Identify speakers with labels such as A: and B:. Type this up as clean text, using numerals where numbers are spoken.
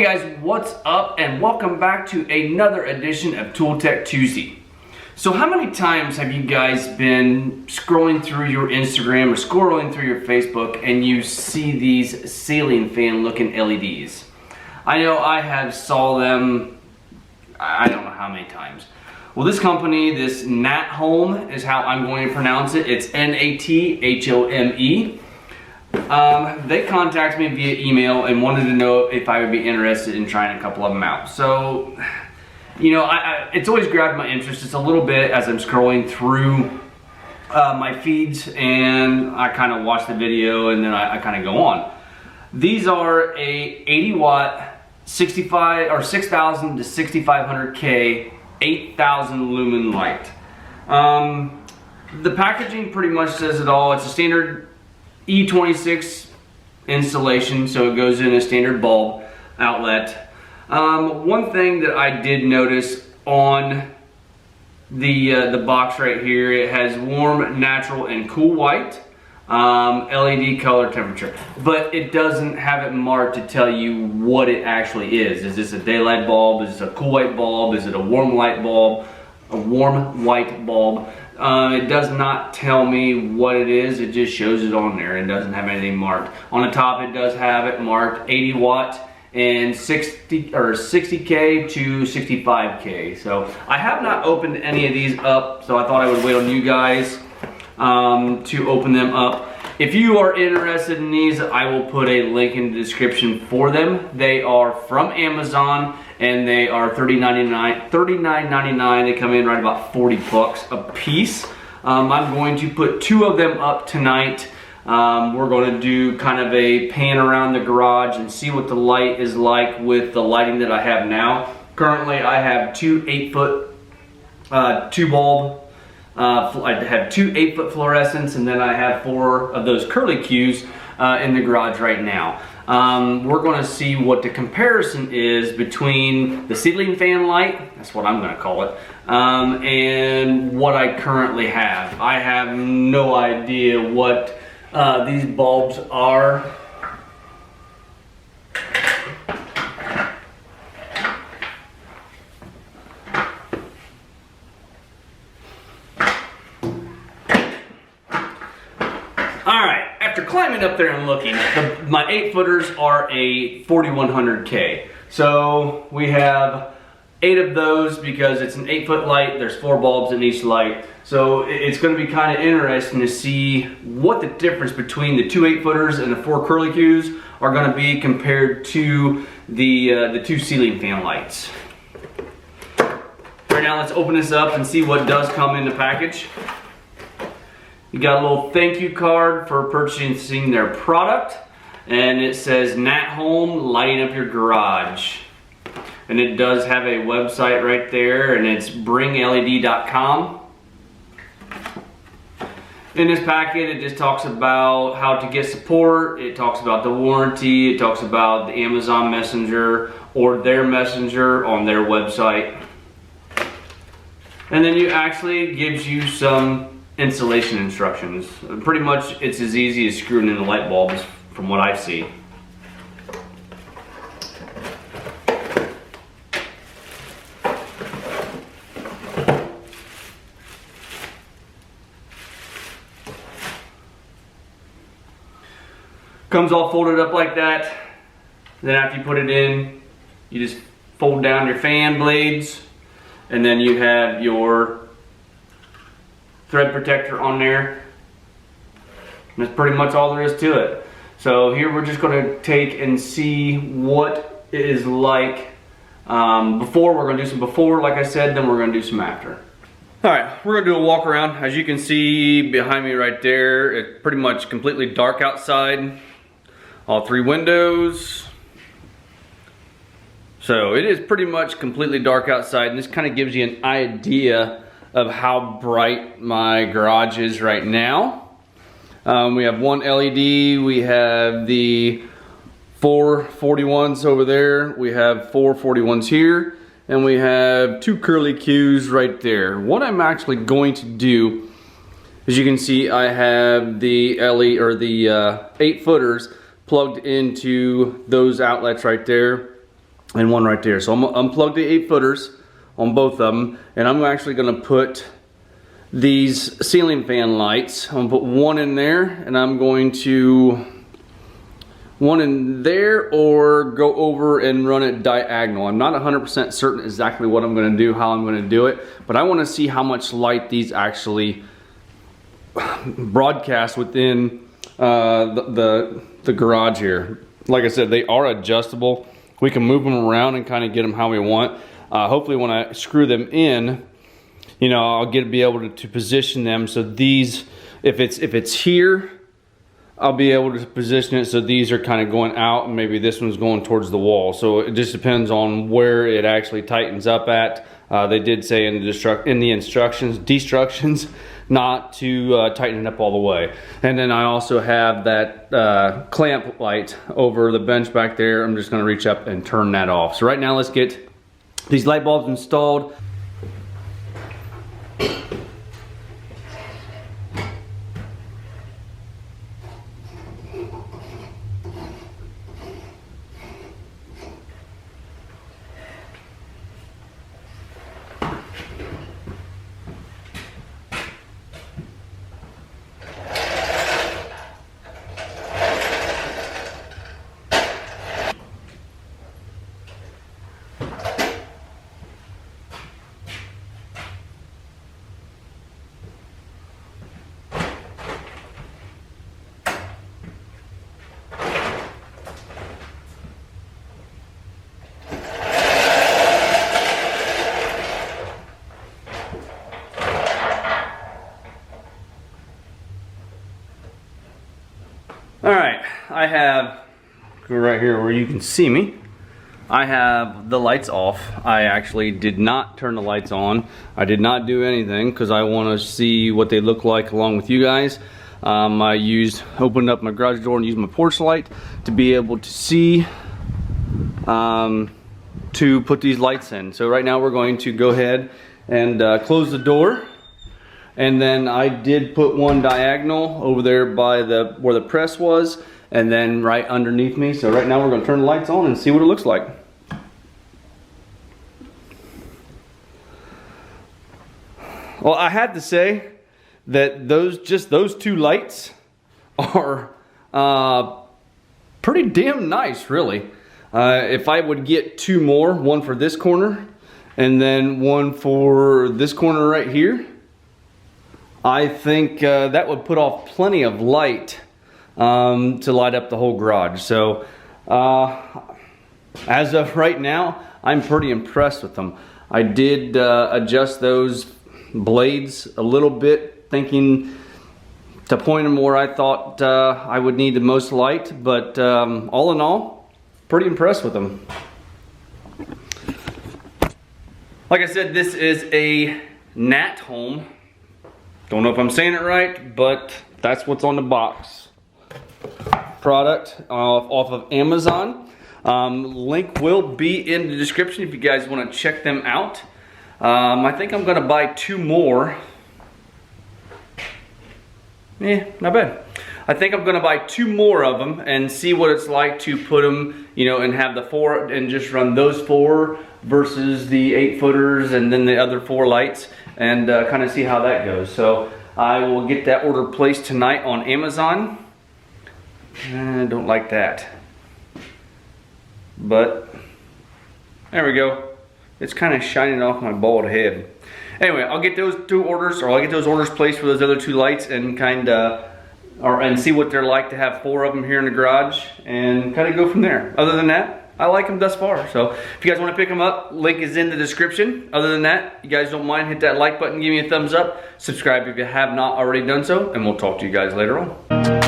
A: Hey guys, what's up and welcome back to another edition of Tool Tech Tuesday. So how many times have you guys been scrolling through your Instagram or scrolling through your Facebook and you see these ceiling fan looking LEDs? I know I have saw them, I don't know how many times. Well, this company, this Nat Home is how I'm going to pronounce it. It's N-A-T-H-O-M-E. They contacted me via email and wanted to know if I would be interested in trying a couple of them out. So, you know, it's always grabbed my interest just a little bit as I'm scrolling through my feeds, and I kind of watch the video and then I kind of go on. These are a 80 watt 65 or 6000 to 6500K 8000 lumen light. The packaging pretty much says it all. It's a standard E26 installation, so it goes in a standard bulb outlet. One thing that I did notice on the box right here, it has warm, natural, and cool white LED color temperature, but it doesn't have it marked to tell you what it actually is. Is this a daylight bulb? Is this a cool white bulb? Is it a warm light bulb? A warm white bulb? It does not tell me what it is. It just shows it on there and doesn't have anything marked. On the top, it does have it marked 80 watt and 60 or 60K to 65K. So I have not opened any of these up, so I thought I would wait on you guys to open them up. If you are interested in these, I will put a link in the description for them. They are from Amazon and they are $39.99. They come in right about 40 bucks a piece. I'm going to put two of them up tonight. We're going to do kind of a pan around the garage and see what the light is like with the lighting that I have now. Currently I have two 8-foot two bulb. I have two 8-foot fluorescents, and then I have 4 of those curly cues in the garage right now. We're going to see what the comparison is between the ceiling fan light, that's what I'm going to call it, and what I currently have. I have no idea what these bulbs are. Alright, after climbing up there and looking, my 8-footers are a 4100K. So we have 8 of those because it's an 8-foot light. There's 4 bulbs in each light. So it's going to be kind of interesting to see what the difference between the 2 8-footers and the 4 curly cues are going to be compared to the 2 ceiling fan lights. Right now, let's open this up and see what does come in the package. You got a little thank you card for purchasing their product, and it says Nat Home, lighting up your garage. And it does have a website right there, and it's bringled.com. In this packet, it just talks about how to get support, it talks about the warranty, it talks about the Amazon Messenger or their messenger on their website. And then it actually gives you some installation instructions. Pretty much it's as easy as screwing in the light bulbs from what I see. Comes all folded up like that. Then after you put it in, you just fold down your fan blades, and then you have your thread protector on there. And that's pretty much all there is to it. So here we're just going to take and see what it is like before. We're going to do some before, like I said, then we're going to do some after. Alright, we're going to do a walk around. As you can see behind me right there, it's pretty much completely dark outside. All 3 windows. So it is pretty much completely dark outside, and this kind of gives you an idea of how bright my garage is right now. We have 1 LED, we have the 4 41s over there, we have 4 41s here, and we have 2 curly cues right there. What I'm actually going to do, as you can see, I have the LED or the 8-footers plugged into those outlets right there. and one right there. So I'm gonna unplug the 8-footers on both of them, and I'm actually gonna put these ceiling fan lights. I'm gonna put one in there, and I'm going to one in there or go over and run it diagonal. I'm not 100% certain exactly what I'm gonna do, how I'm gonna do it, but I wanna see how much light these actually broadcast within the garage here. Like I said, they are adjustable. We can move them around and kind of get them how we want. Hopefully when I screw them in, you know, I'll be able to position them so these, if it's here, I'll be able to position it so these are kind of going out and maybe this one's going towards the wall. So it just depends on where it actually tightens up at. They did say in the instructions not to tighten it up all the way. And then I also have that clamp light over the bench back there. I'm just gonna reach up and turn that off. So right now let's get these light bulbs installed. Alright, I have, go right here where you can see me, I have the lights off. I actually did not turn the lights on. I did not do anything because I want to see what they look like along with you guys. I opened up my garage door and used my porch light to be able to see, to put these lights in. So right now we're going to go ahead and close the door. And then I did put one diagonal over there by where the press was, and then right underneath me. So right now we're going to turn the lights on and see what it looks like. Well, I had to say that just those two lights are pretty damn nice, really. If I would get two more, one for this corner and then one for this corner right here, I think that would put off plenty of light to light up the whole garage. So as of right now, I'm pretty impressed with them. I did adjust those blades a little bit, thinking to point them where I thought I would need the most light, but all in all, pretty impressed with them. Like I said, this is a Nat Home. Don't know if I'm saying it right, but that's what's on the box. Product off of Amazon. Link will be in the description if you guys want to check them out. I think I'm gonna buy two more. Not bad. I think I'm gonna buy two more of them and see what it's like to put them, you know, and have the 4 and just run those 4 versus the 8-footers and then the other 4 lights, and kind of see how that goes. So I will get that order placed tonight on Amazon. I don't like that, but there we go. It's kind of shining off my bald head. Anyway, I'll get those 2 orders, or I'll get those orders placed for those other 2 lights and and see what they're like to have 4 of them here in the garage and kind of go from there. Other than that, I like them thus far. So if you guys want to pick them up, link is in the description. Other than that, you guys don't mind, hit that like button, give me a thumbs up, subscribe if you have not already done so, and we'll talk to you guys later on.